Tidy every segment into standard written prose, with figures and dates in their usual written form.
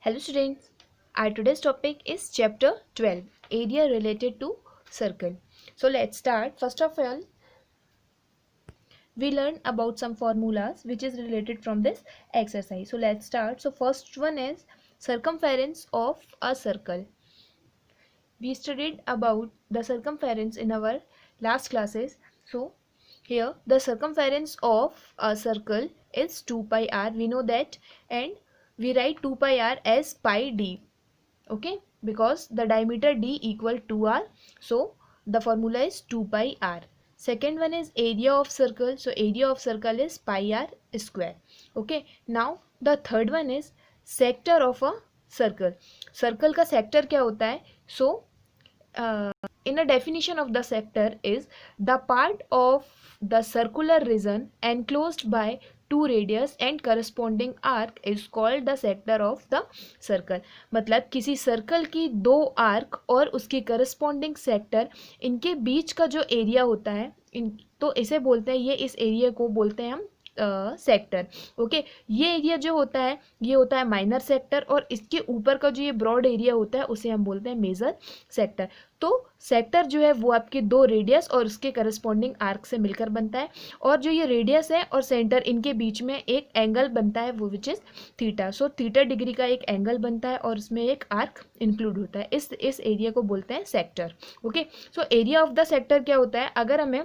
Hello students, our today's topic is chapter 12, area related to circle. So let's start. First of all, we learn about some formulas which is related from this exercise. So let's start. So first one is circumference of a circle. We studied about the circumference in our last classes. So here the circumference of a circle is 2 pi r. We know that, and we write 2 pi r as pi d. Okay, because the diameter d equal to r, so the formula is 2 pi r. Second one is area of circle. So area of circle is pi r square. Okay, now the third one is sector of a circle. Circle का sector क्या होता है? So in a definition of the sector is the part of the circular region enclosed by two radius and corresponding arc is called the sector of the circle. मतलब किसी circle की दो arc और उसकी corresponding sector, इनके बीच का जो area होता है तो इसे बोलते हैं, ये इस एरिया को बोलते हैं हम सेक्टर. ओके, ये एरिया जो होता है ये होता है माइनर सेक्टर, और इसके ऊपर का जो ये ब्रॉड एरिया होता है उसे हम बोलते हैं मेजर सेक्टर. तो सेक्टर जो है वो आपके दो रेडियस और उसके करस्पॉन्डिंग आर्क से मिलकर बनता है, और जो ये रेडियस है और सेंटर इनके बीच में एक एंगल बनता है वो which is theta. So theta degree का एक एंगल बनता है और उसमें एक आर्क इंक्लूड होता है. इस एरिया को बोलते हैं sector. Okay, so area of the sector क्या होता है? अगर हमें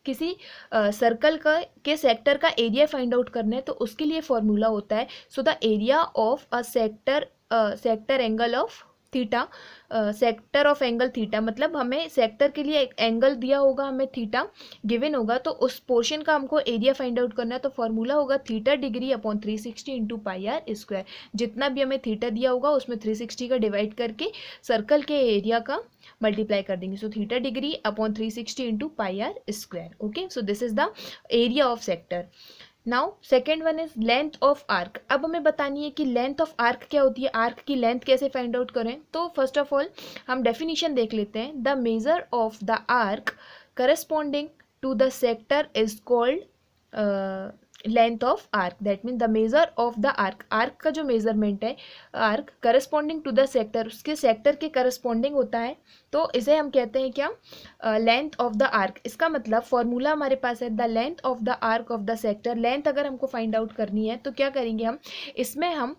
किसी सर्कल का के सेक्टर का एरिया फाइंड आउट करना है तो उसके लिए फॉर्मूला होता है, so the area of a sector angle of theta, sector of angle theta. मतलब हमें सेक्टर के लिए एक एंगल दिया होगा, हमें थीटा गिवन होगा, तो उस पोर्शन का हमको एरिया फाइंड आउट करना है, तो फॉर्मूला होगा theta degree upon 360 into pi are square. जितना भी हमें थीटा दिया होगा उसमें 360 का डिवाइड करके सर्कल के एरिया का मल्टीप्लाई कर देंगे. So theta degree upon 360 into pi are square. Okay, so this is the area of sector. Now second one is length of arc. अब हमें बतानी है कि लेंथ ऑफ आर्क क्या होती है, आर्क की लेंथ कैसे फाइंड आउट करें. तो फर्स्ट ऑफ ऑल हम डेफिनेशन देख लेते हैं. The measure of the arc corresponding to the sector is called length of arc. That mean the measure of the arc, arc का जो मेजरमेंट है arc corresponding to the sector, उसके sector के corresponding होता है, तो इसे हम कहते हैं क्या? Length of the arc. इसका मतलब फॉर्मूला हमारे पास है the length of the arc of the sector. Length अगर हमको फाइंड आउट करनी है तो क्या करेंगे हम? इसमें हम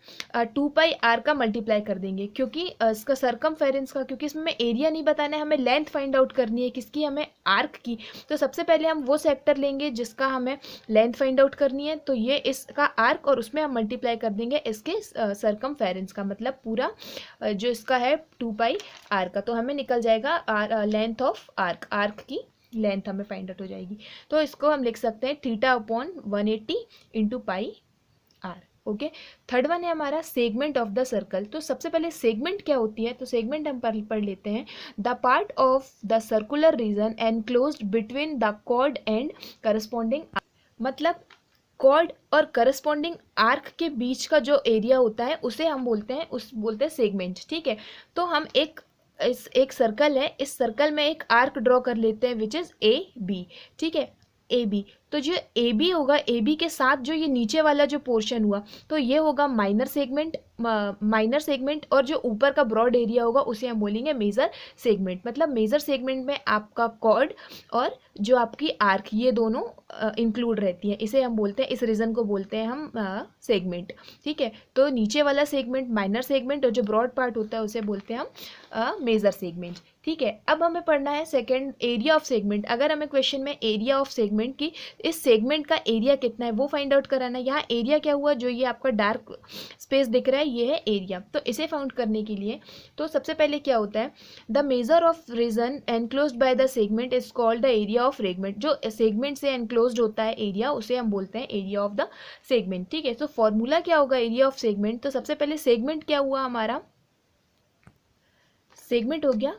2 पाई आर का मल्टीप्लाई कर देंगे, क्योंकि इसका सर्कमफेरेंस का, क्योंकि इसमें एरिया नहीं बताना है, हमें लेंथ फाइंड आउट करनी है. किसकी? हमें आर्क की. तो सबसे पहले हम वो सेक्टर लेंगे जिसका हमें लेंथ फाइंड आउट करनी है, तो ये इसका आर्क, और उसमें हम मल्टीप्लाई कर देंगे इसके सर्कमफेरेंस का, मतलब पूरा जो इसका है 2 पाई आर का. तो हमें निकल जाएगा लेंथ ऑफ आर्क, आर्क की लेंथ हमें फाइंड आउट हो जाएगी. तो इसको हम लिख सकते हैं theta upon 180 into pi R. Okay, third one है हमारा सेगमेंट ऑफ द सर्कल. तो सबसे पहले सेगमेंट क्या होती है, तो सेगमेंट हम पढ़ लेते हैं. The part of the circular region enclosed between the chord and corresponding. मतलब कॉर्ड और करस्पॉन्डिंग आर्क के बीच का जो एरिया होता है उसे हम बोलते हैं सेगमेंट. ठीक है, तो हम एक सर्कल है, इस सर्कल में एक आर्क ड्रॉ कर लेते हैं विच इज ए बी. ठीक है, ए बी. तो जो ए बी होगा, ए बी के साथ जो ये नीचे वाला जो पोर्शन हुआ तो ये होगा माइनर सेगमेंट, और जो ऊपर का ब्रॉड एरिया होगा उसे हम बोलेंगे मेजर सेगमेंट. मतलब मेजर सेगमेंट में आपका कॉर्ड और जो आपकी आर्क ये दोनों इंक्लूड रहती है, इसे हम बोलते हैं, इस रीजन को बोलते हैं हम सेगमेंट. ठीक है, तो नीचे वाला सेगमेंट माइनर सेगमेंट, और जो ब्रॉड पार्ट होता है उसे बोलते हैं हम मेजर सेगमेंट. ठीक है, अब हमें पढ़ना है सेकंड एरिया ऑफ सेगमेंट. अगर हमें क्वेश्चन में एरिया ऑफ सेगमेंट की इस सेगमेंट का एरिया कितना है वो फाइंड आउट कराना है. यहाँ एरिया क्या हुआ, जो ये आपका डार्क स्पेस दिख रहा है ये है एरिया. तो इसे फाउंड करने के लिए तो सबसे पहले क्या होता है, the measure of region enclosed by the segment is called the area of segment. जो सेगमेंट से एनक्लोज्ड होता है एरिया उसे हम बोलते हैं एरिया ऑफ द सेगमेंट. ठीक है, तो फॉर्मूला क्या होगा एरिया ऑफ सेगमेंट. तो सबसे पहले सेगमेंट क्या हुआ हमारा, सेगमेंट हो गया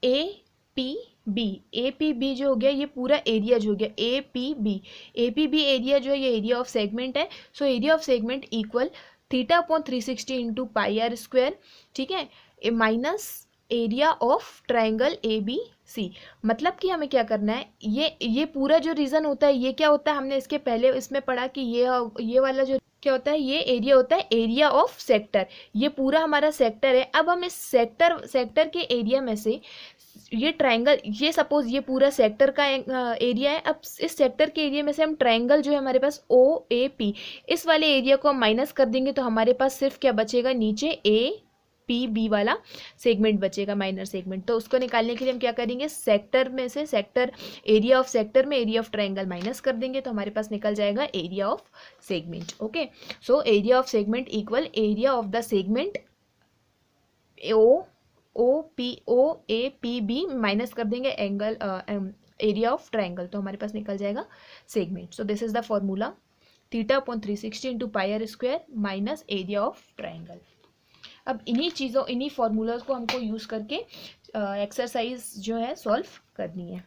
A P B. A P B जो हो गया ये पूरा एरिया जो हो गया ए पी बी एरिया जो है ये एरिया ऑफ सेगमेंट है. So area of segment equal theta upon 360 into pi are square. ठीक है, minus area of triangle A B C. मतलब कि हमें क्या करना है, ये पूरा जो रीजन होता है ये क्या होता है, हमने इसके पहले इसमें पढ़ा कि ये वाला जो क्या होता है, ये एरिया होता है एरिया ऑफ सेक्टर। ये पूरा हमारा सेक्टर है। अब हम इस सेक्टर के एरिया में से ये ट्राइंगल, ये सपोज ये पूरा सेक्टर का एरिया है। अब इस सेक्टर के एरिया में से हम ट्राइंगल जो है हमारे पास ओ ए पी, इस वाले एरिया को हम माइनस कर देंगे तो हमारे पास सिर्फ क्या बचेगा, नीचे ए पी बी वाला सेगमेंट बचेगा, माइनर सेगमेंट। तो उसको निकालने के लिए हम क्या करेंगे, सेक्टर में से सेक्टर एरिया ऑफ सेक्टर में एरिया ऑफ ट्राइंगल माइनस कर देंगे तो हमारे पास निकल जाएगा area of segment. Okay, so area of segment equal area of the segment O A P B minus कर देंगे एंगल एरिया ऑफ ट्राइंगल, तो हमारे पास निकल जाएगा segment. So this is the formula, theta upon 360 into pi are square minus area of triangle. अब इन्हीं formulas को हमको यूज़ करके एक्सरसाइज जो है सॉल्व करनी है।